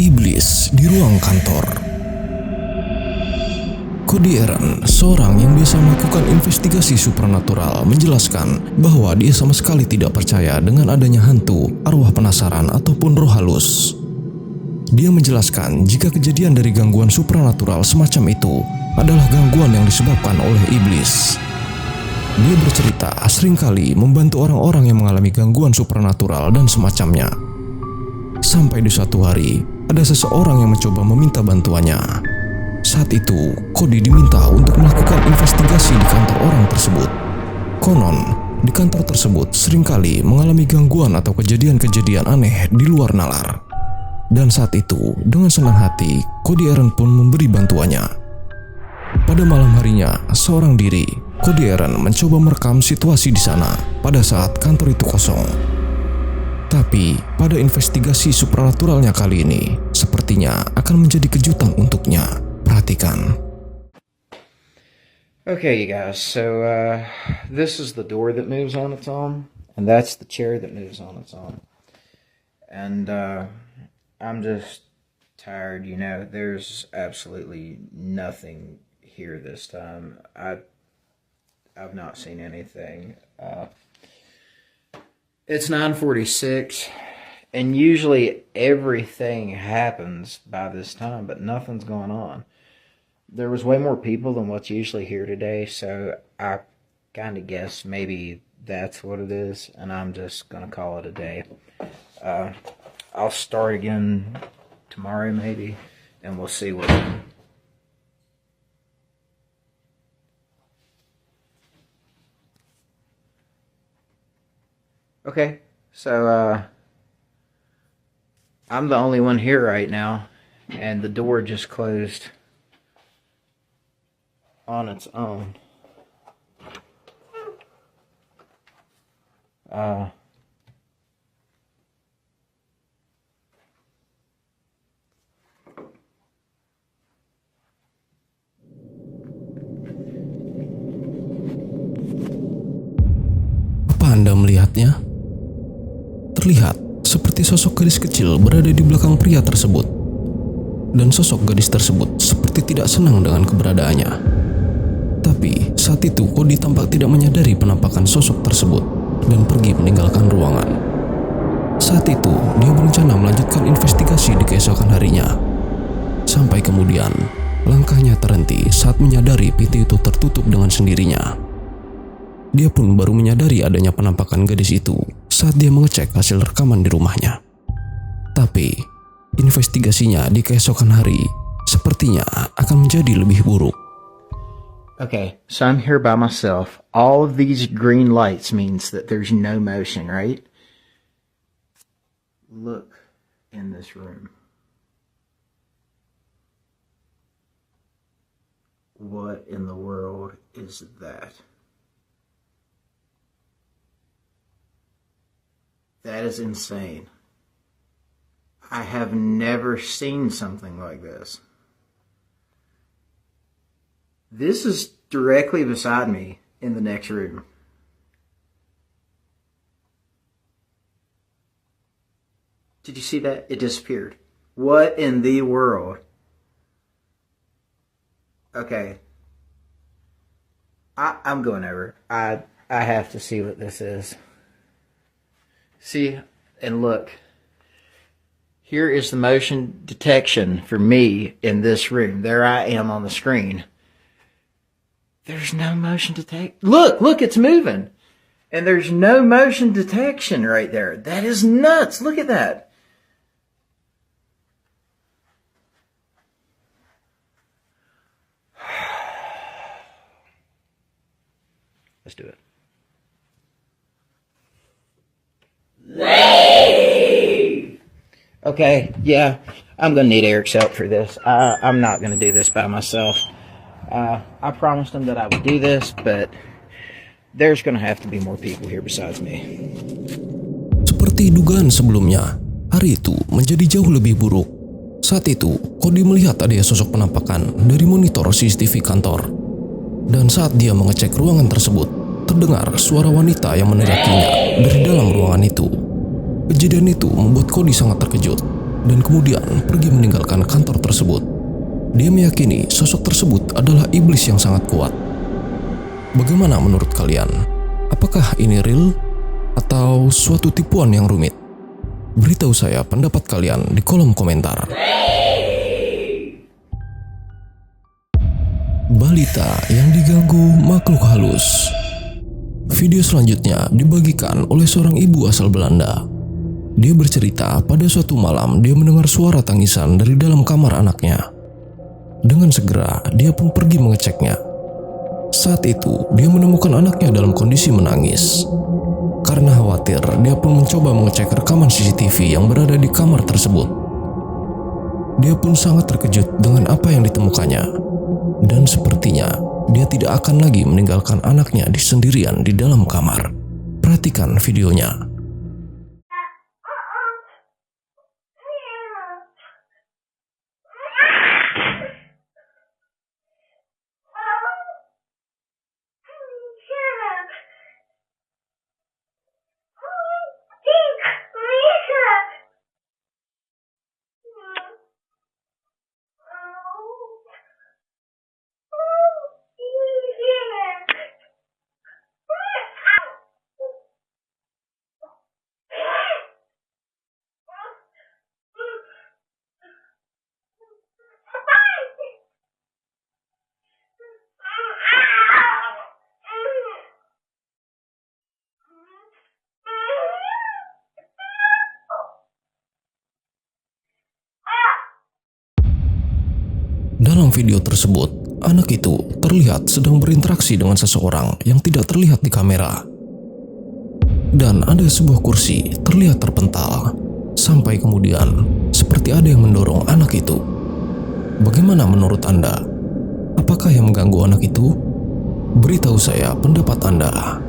Iblis di ruang kantor. Cody Aaron, seorang yang biasa melakukan investigasi supranatural, menjelaskan bahwa dia sama sekali tidak percaya dengan adanya hantu, arwah penasaran, ataupun roh halus. Dia menjelaskan jika kejadian dari gangguan supranatural semacam itu adalah gangguan yang disebabkan oleh iblis. Dia bercerita seringkali membantu orang-orang yang mengalami gangguan supranatural dan semacamnya. Sampai di suatu hari, ada seseorang yang mencoba meminta bantuannya. Saat itu, Cody diminta untuk melakukan investigasi di kantor orang tersebut. Konon, di kantor tersebut seringkali mengalami gangguan atau kejadian-kejadian aneh di luar nalar. Dan saat itu, dengan senang hati, Cody Aaron pun memberi bantuannya. Pada malam harinya, seorang diri, Cody Aaron mencoba merekam situasi di sana pada saat kantor itu kosong. Tapi, pada investigasi supranaturalnya kali ini, sepertinya akan menjadi kejutan untuknya. Perhatikan. Okay, you guys, so this is the door that moves on its own, and that's the chair that moves on its own. And I'm just tired, you know, there's absolutely nothing here this time. I've not seen anything. It's 9:46, and usually everything happens by this time, but nothing's going on. There was way more people than what's usually here today, so I kind of guess maybe that's what it is, and I'm just going to call it a day. I'll start again tomorrow maybe, and we'll see what... Okay, so I'm the only one here right now, and the door just closed on its own. Apa Anda melihatnya? Terlihat seperti sosok gadis kecil berada di belakang pria tersebut. Dan sosok gadis tersebut seperti tidak senang dengan keberadaannya. Tapi saat itu Cody tampak tidak menyadari penampakan sosok tersebut dan pergi meninggalkan ruangan. Saat itu dia berencana melanjutkan investigasi di keesokan harinya. Sampai kemudian langkahnya terhenti saat menyadari pintu itu tertutup dengan sendirinya. Dia pun baru menyadari adanya penampakan gadis itu saat dia mengecek hasil rekaman di rumahnya. Tapi investigasinya di keesokan hari sepertinya akan menjadi lebih buruk. Okay, so I'm here by myself. All of these green lights means that there's no motion, right? Look in this room. What in the world is that? That is insane. I have never seen something like this. This is directly beside me in the next room. Did you see that? It disappeared. What in the world? Okay. I'm going over. I have to see what this is. See, and look. Here is the motion detection for me in this room. There I am on the screen. There's no motion detect. Look, it's moving. And there's no motion detection right there. That is nuts. Look at that. Let's do it. Okay, yeah, I'm gonna need Eric's help for this. I'm not gonna do this by myself. I promised him that I would do this, but there's gonna have to be more people here besides me. Seperti dugaan sebelumnya, hari itu menjadi jauh lebih buruk. Saat itu, Cody melihat adanya sosok penampakan dari monitor CCTV kantor. Dan saat dia mengecek ruangan tersebut, terdengar suara wanita yang meneriakinya dari dalam ruangan itu. Kejadian itu membuat Cody sangat terkejut dan kemudian pergi meninggalkan kantor tersebut. Dia meyakini sosok tersebut adalah iblis yang sangat kuat. Bagaimana menurut kalian? Apakah ini real atau suatu tipuan yang rumit? Beritahu saya pendapat kalian di kolom komentar. Balita yang diganggu makhluk halus. Video selanjutnya dibagikan oleh seorang ibu asal Belanda. Dia bercerita pada suatu malam dia mendengar suara tangisan dari dalam kamar anaknya. Dengan segera dia pun pergi mengeceknya. Saat itu dia menemukan anaknya dalam kondisi menangis. Karena khawatir, dia pun mencoba mengecek rekaman CCTV yang berada di kamar tersebut. Dia pun sangat terkejut dengan apa yang ditemukannya. Dan sepertinya dia tidak akan lagi meninggalkan anaknya sendirian di dalam kamar. Perhatikan videonya. Dalam video tersebut, anak itu terlihat sedang berinteraksi dengan seseorang yang tidak terlihat di kamera. Dan ada sebuah kursi terlihat terpental, sampai kemudian seperti ada yang mendorong anak itu. Bagaimana menurut Anda? Apakah yang mengganggu anak itu? Beritahu saya pendapat Anda.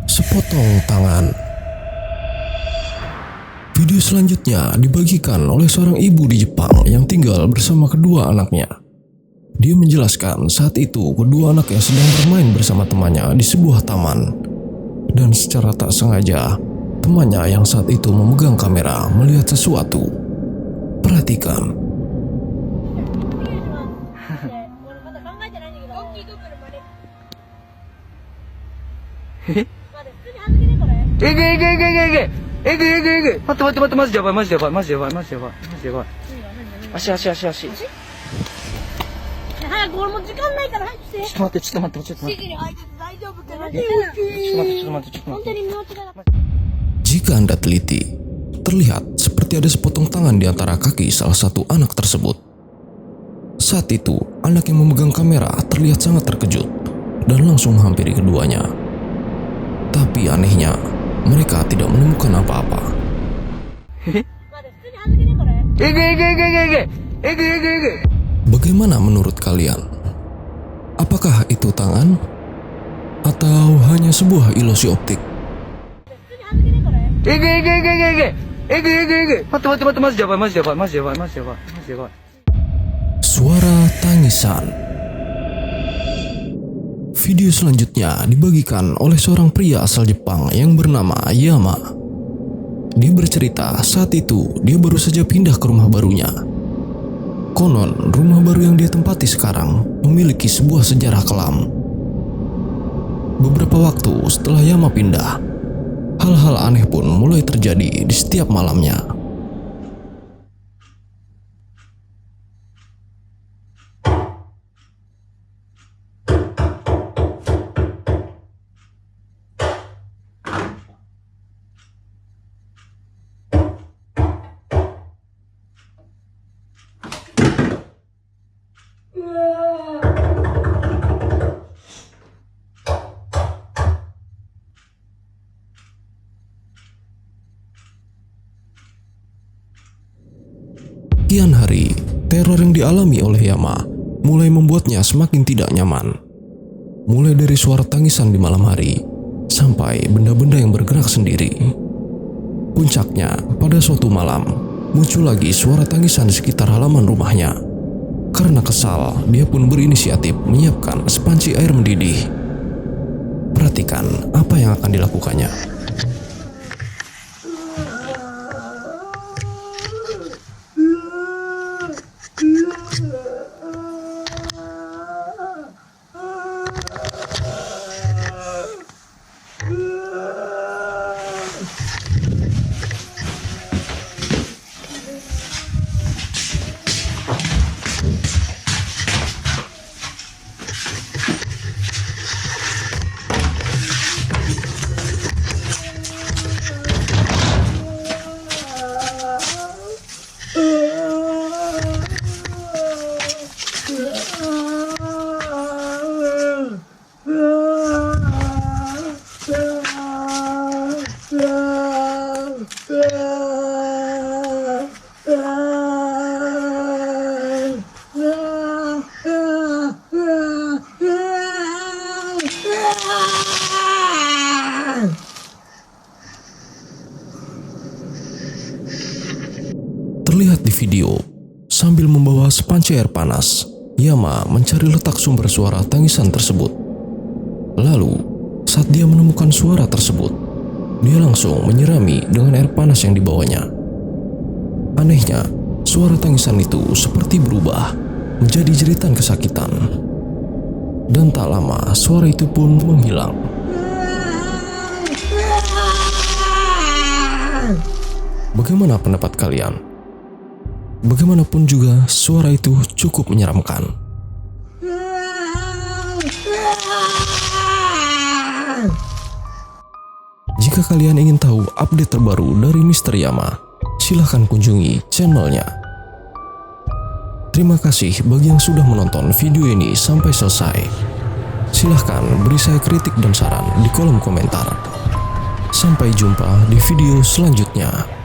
Sepotong tangan. Video selanjutnya dibagikan oleh seorang ibu di Jepang yang tinggal bersama kedua anaknya. Dia menjelaskan saat itu kedua anaknya sedang bermain bersama temannya di sebuah taman. Dan secara tak sengaja, temannya yang saat itu memegang kamera melihat sesuatu. Perhatikan. Jika Anda teliti, terlihat seperti ada sepotong tangan di antara kaki salah satu anak tersebut. Saat itu, anak yang memegang kamera terlihat sangat terkejut dan langsung menghampiri keduanya. Tapi anehnya, mereka tidak menemukan apa-apa. Bagaimana menurut kalian? Apakah itu tangan? Atau hanya sebuah ilusi optik? Suara tangisan. Video selanjutnya dibagikan oleh seorang pria asal Jepang yang bernama Yama. Dia bercerita saat itu dia baru saja pindah ke rumah barunya. Konon, rumah baru yang dia tempati sekarang memiliki sebuah sejarah kelam. Beberapa waktu setelah Yama pindah, hal-hal aneh pun mulai terjadi di setiap malamnya. Kian hari, teror yang dialami oleh Yama mulai membuatnya semakin tidak nyaman. Mulai dari suara tangisan di malam hari, sampai benda-benda yang bergerak sendiri. Puncaknya, pada suatu malam, muncul lagi suara tangisan di sekitar halaman rumahnya. Karena kesal, dia pun berinisiatif menyiapkan sepanci air mendidih. Perhatikan apa yang akan dilakukannya. video. Sambil membawa sepanci air panas, Yama mencari letak sumber suara tangisan tersebut. Lalu, saat dia menemukan suara tersebut, dia langsung menyirami dengan air panas yang dibawanya. Anehnya, suara tangisan itu seperti berubah menjadi jeritan kesakitan. Dan tak lama, suara itu pun menghilang. Bagaimana pendapat kalian? Bagaimanapun juga, suara itu cukup menyeramkan. Jika kalian ingin tahu update terbaru dari Misteri Yama, silahkan kunjungi channelnya. Terima kasih bagi yang sudah menonton video ini sampai selesai. Silahkan beri saya kritik dan saran di kolom komentar. Sampai jumpa di video selanjutnya.